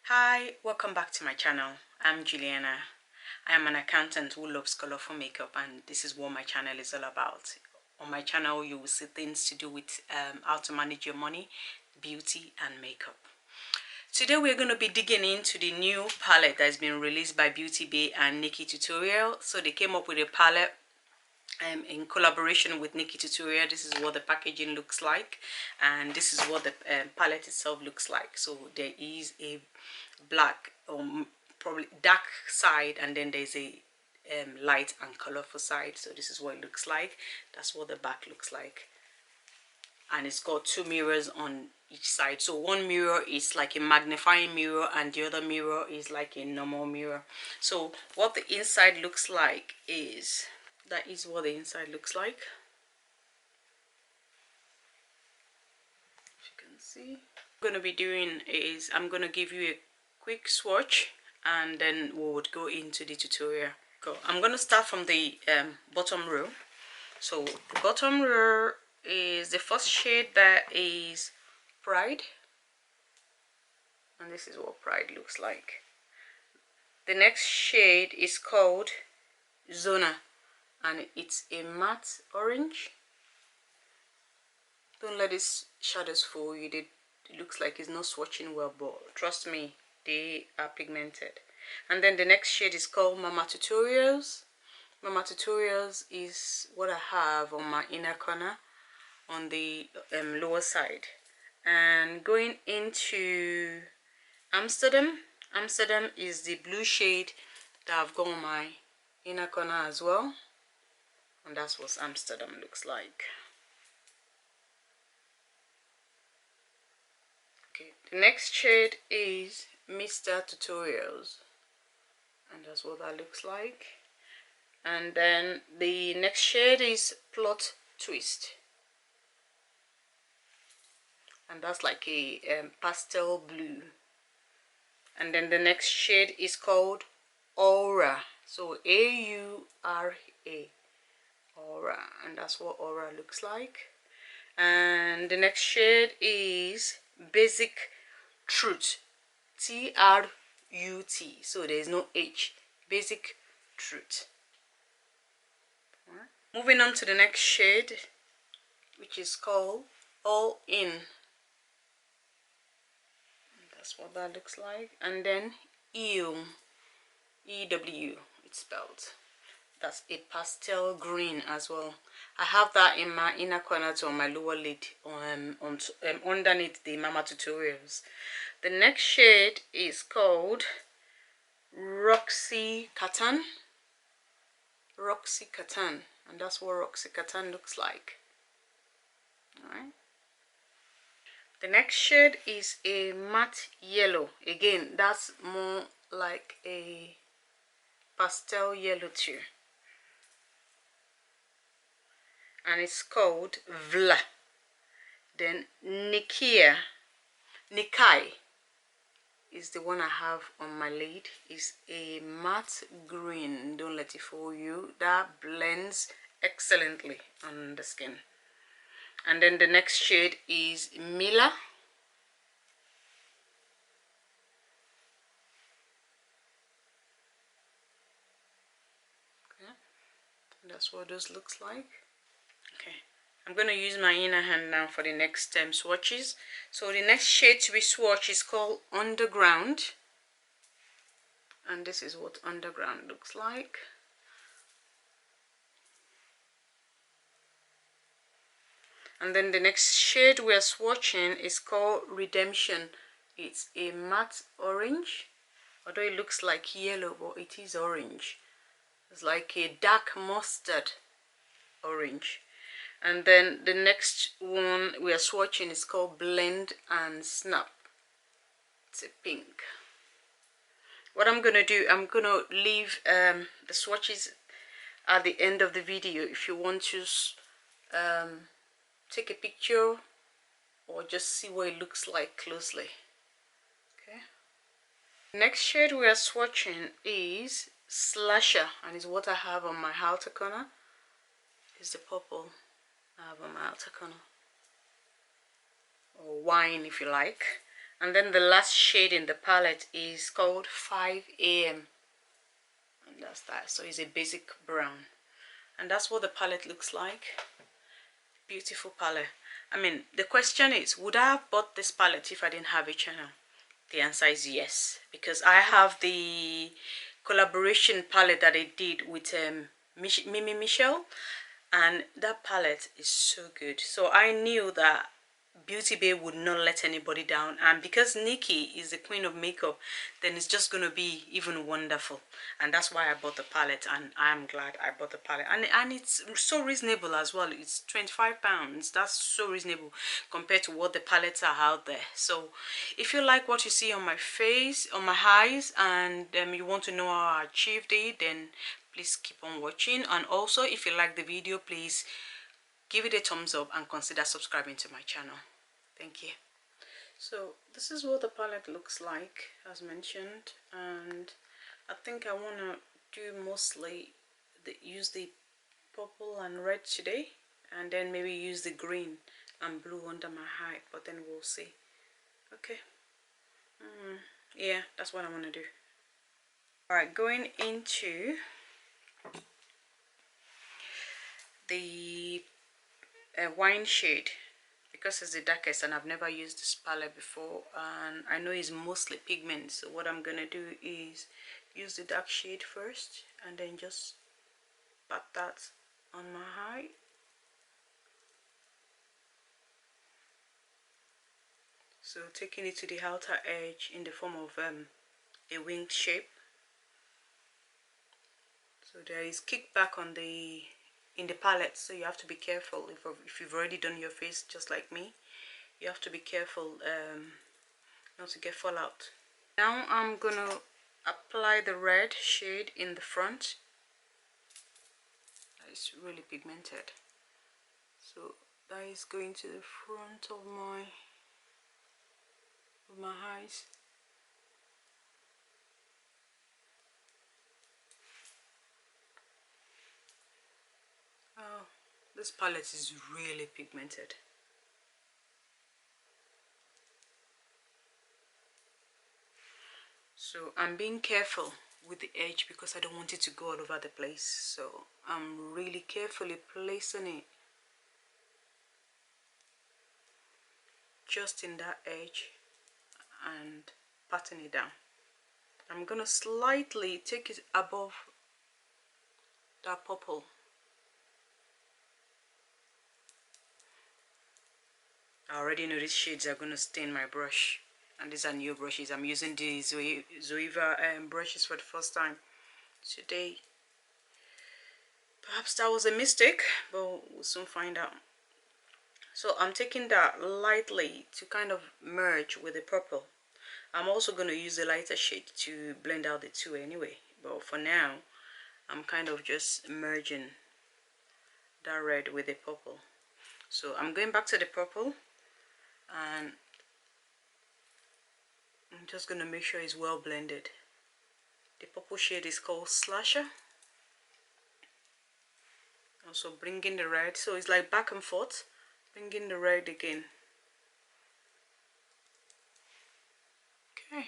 Hi, welcome back to my channel. I'm Juliana. I am an accountant who loves colorful makeup, and this is what my channel is all about. On my channel you will see things to do with how to manage your money, beauty and makeup. Today we're going to be digging into the new palette that's been released by Beauty Bay and Nikkietutorials. So they came up with a palette in collaboration with Nikkietutorials. This is what the packaging looks like, and this is what the palette itself looks like. So there is a black or probably dark side, and then there's a light and colorful side. So this is what it looks like. That's what the back looks like, and it's got two mirrors on each side. So one mirror is like a magnifying mirror and the other mirror is like a normal mirror. So what the inside looks like is that is what the inside looks like. If you can see, what I'm going to be doing is I'm going to give you a quick swatch and then we would go into the tutorial. I'm going to start from the bottom row. So the bottom row is the first shade, that is Pride, and this is what Pride looks like. The next shade is called Zona, and it's a matte orange. Don't let these shadows fool you. It looks like it's not swatching well, but trust me, they are pigmented. And then the next shade is called Mama Tutorials. Mama Tutorials is what I have on my inner corner on the lower side. And going into Amsterdam is the blue shade that I've got on my inner corner as well, and that's what Amsterdam looks like. Okay, the next shade is Mr. Tutorials, and that's what that looks like. And then the next shade is Plot Twist, and that's like a pastel blue. And then the next shade is called Aura, so A-U-R-A, Aura, and that's what Aura looks like. And the next shade is Basic Truth, T-R-U-T, so there is no H, Basic Truth. Moving on to the next shade, which is called All In. That's what that looks like. And then EW, E-W, it's spelled. That's a pastel green as well. I have that in my inner corner to on my lower lid, underneath the Mama Tutorials. The next shade is called Roxy Catan, and that's what Roxy Catan looks like. Alright. The next shade is a matte yellow. Again, that's more like a pastel yellow too, and it's called Vla. Then Nikkie is the one I have on my lid. Is a matte green. Don't let it fool you. That blends excellently on the skin. And then the next shade is Mila. Okay. That's what this looks like. Okay, I'm going to use my inner hand now for the next swatches. So the next shade to be swatched is called Underground, and this is what Underground looks like. And then the next shade we are swatching is called Redemption. It's a matte orange, although it looks like yellow, but it is orange. It's like a dark mustard orange. And then the next one we are swatching is called Blend and Snap. It's a pink. What I'm gonna do, I'm gonna leave the swatches at the end of the video if you want to take a picture or just see what it looks like closely. Okay. Next shade we are swatching is Slasher, and is what I have on my outer corner. Is the purple I have on my outer corner, or wine if you like. And then the last shade in the palette is called 5 a.m. and that's that. So it's a basic brown, and that's what the palette looks like. Beautiful palette. I mean, the question is, would I have bought this palette if I didn't have a channel? The answer is yes, because I have the collaboration palette that I did with Mimi Michelle, and that palette is so good. So I knew that Beauty Bay would not let anybody down, and because Nikkie is the queen of makeup, then it's just gonna be even wonderful. And that's why I bought the palette, and I'm glad I bought the palette. And it's so reasonable as well. It's £25. That's so reasonable compared to what the palettes are out there. So if you like what you see on my face, on my eyes, and you want to know how I achieved it, then please keep on watching. And also, if you like the video, please give it a thumbs up and consider subscribing to my channel. Thank you. So this is what the palette looks like, as mentioned, and I think I want to do mostly use the purple and red today, and then maybe use the green and blue under my eye, but then we'll see. Okay. Yeah, that's what I want to do. Alright, going into the wine shade, because it's the darkest and I've never used this palette before, and I know it's mostly pigment. So what I'm gonna do is use the dark shade first and then just pat that on my eye. So taking it to the outer edge in the form of a winged shape. So there is kickback on in the palette, so you have to be careful. If you've already done your face just like me, you have to be careful not to get fallout. Now I'm gonna apply the red shade in the front. It's really pigmented, so that is going to the front of my eyes. Oh, this palette is really pigmented. So I'm being careful with the edge because I don't want it to go all over the place. So I'm really carefully placing it just in that edge and patting it down. I'm gonna slightly take it above that purple. I already know these shades are gonna stain my brush, and these are new brushes. I'm using the Zoeva brushes for the first time today. Perhaps that was a mistake, but we'll soon find out. So I'm taking that lightly to kind of merge with the purple. I'm also going to use the lighter shade to blend out the two anyway, but for now I'm kind of just merging that red with the purple. So I'm going back to the purple, and I'm just going to make sure it's well blended. The purple shade is called Slasher. Also bringing the red, so it's like back and forth, bringing the red again. Okay,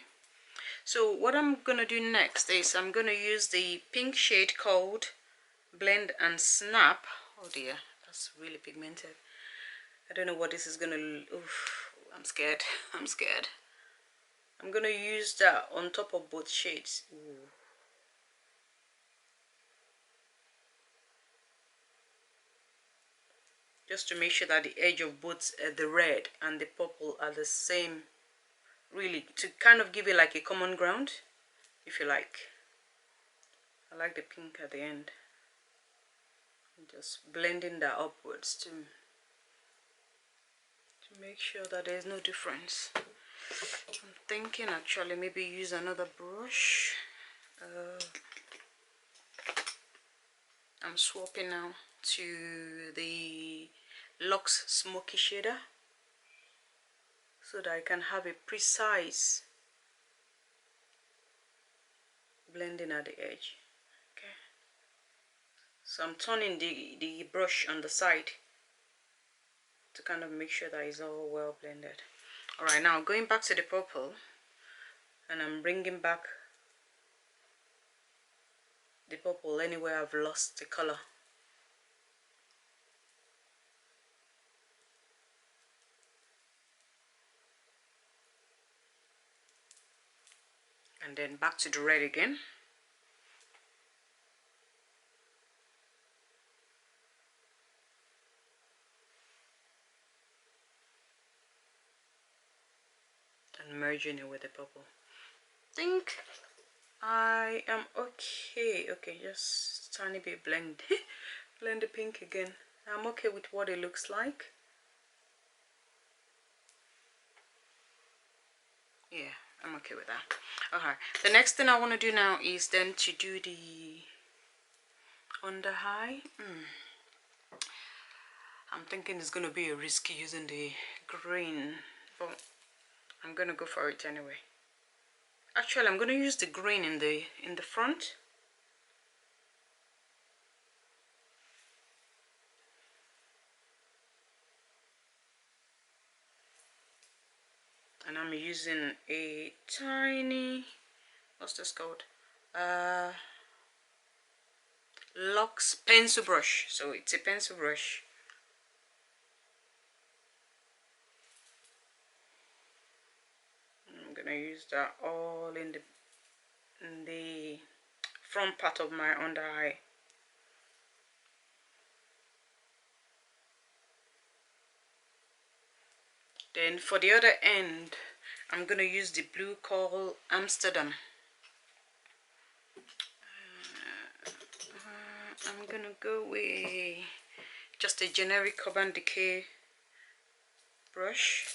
so what I'm gonna do next is I'm gonna use the pink shade called Blend and Snap. Oh dear, that's really pigmented. I don't know what this is gonna. Oof, I'm scared. I'm scared. I'm gonna use that on top of both shades. Ooh. Just to make sure that the edge of both the red and the purple are the same, really, to kind of give it like a common ground, if you like. I like the pink at the end. I'm just blending that upwards to make sure that there's no difference. I'm thinking actually maybe use another brush. I'm swapping now to the Luxe Smoky Shader so that I can have a precise blending at the edge. Okay. So I'm turning the brush on the side to kind of make sure that it's all well blended. All right, now going back to the purple, and I'm bringing back the purple anywhere I've lost the color. And then back to the red again. And merging it with the purple. I think I am okay. Okay, just tiny bit blend. Blend the pink again. I'm okay with what it looks like. Yeah, I'm okay with that. Okay, the next thing I want to do now is then to do the under eye. I'm thinking it's going to be a risk using the green, but I'm going to go for it anyway. Actually, I'm going to use the green in the front. And I'm using a tiny, what's this called? Lux pencil brush. So it's a pencil brush. I'm gonna use that all in the front part of my under eye. Then for the other end, I'm gonna use the blue called Amsterdam. I'm gonna go with just a generic Urban Decay brush.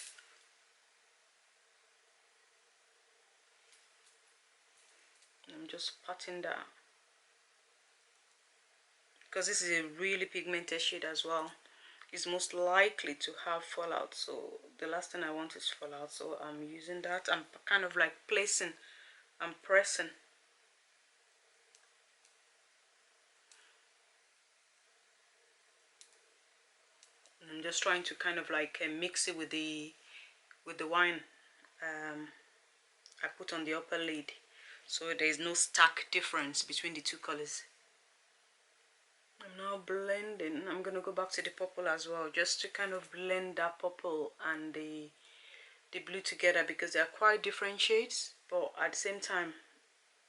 I'm just patting that because this is a really pigmented shade as well. It's most likely to have fallout, so the last thing I want is fallout, so I'm using that. I'm kind of like placing, I'm pressing. And I'm just trying to kind of like mix it with the wine I put on the upper lid, so there is no stark difference between the two colors. I'm now blending. I'm gonna go back to the purple as well, just to kind of blend that purple and the blue together, because they are quite different shades, but at the same time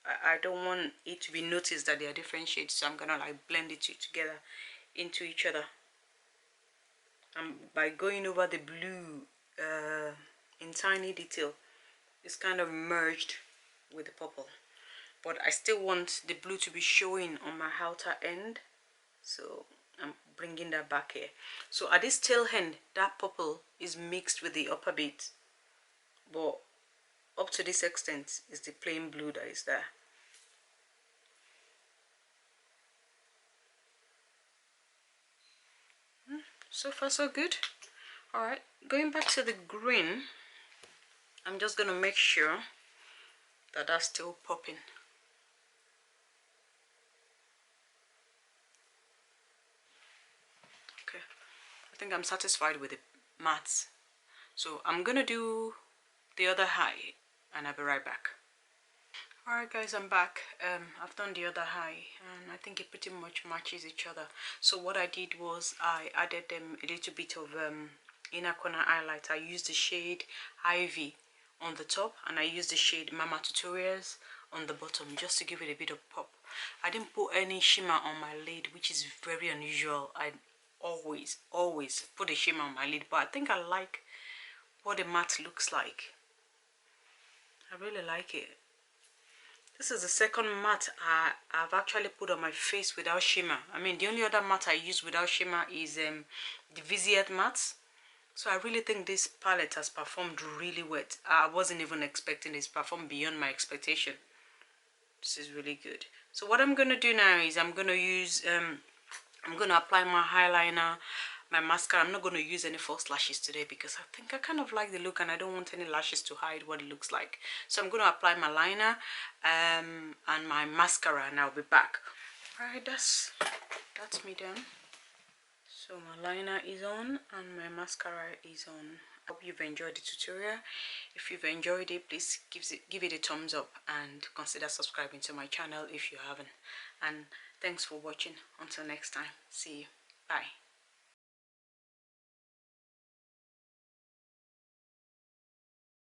I don't want it to be noticed that they are different shades, so I'm gonna like blend it together into each other. And by going over the blue in tiny detail, it's kind of merged with the purple, but I still want the blue to be showing on my outer end, so I'm bringing that back here. So at this tail end, that purple is mixed with the upper bit, but up to this extent is the plain blue that is there. So far so good. All right, going back to the green, I'm just gonna make sure that that's still popping. Okay, I think I'm satisfied with the mattes, so I'm gonna do the other eye and I'll be right back. Alright guys, I'm back. I've done the other eye and I think it pretty much matches each other. So what I did was I added a little bit of inner corner highlight. I used the shade Ivy on the top and I used the shade Nikkietutorials on the bottom, just to give it a bit of pop. I didn't put any shimmer on my lid, which is very unusual. I always put a shimmer on my lid, but I think I like what the matte looks like. I really like it. This is the second matte I've actually put on my face without shimmer. I mean, the only other matte I use without shimmer is the Vizier matte. So I really think this palette has performed really well. I wasn't even expecting this, performed beyond my expectation. This is really good. So what I'm going to do now is I'm going to use, I'm going to apply my eyeliner, my mascara. I'm not going to use any false lashes today because I think I kind of like the look and I don't want any lashes to hide what it looks like. So I'm going to apply my liner and my mascara and I'll be back. Alright, that's me done. So my liner is on and my mascara is on Hope you've enjoyed the tutorial. If you've enjoyed it, please give it a thumbs up and consider subscribing to my channel if you haven't. And thanks for watching. Until next time, see you. Bye.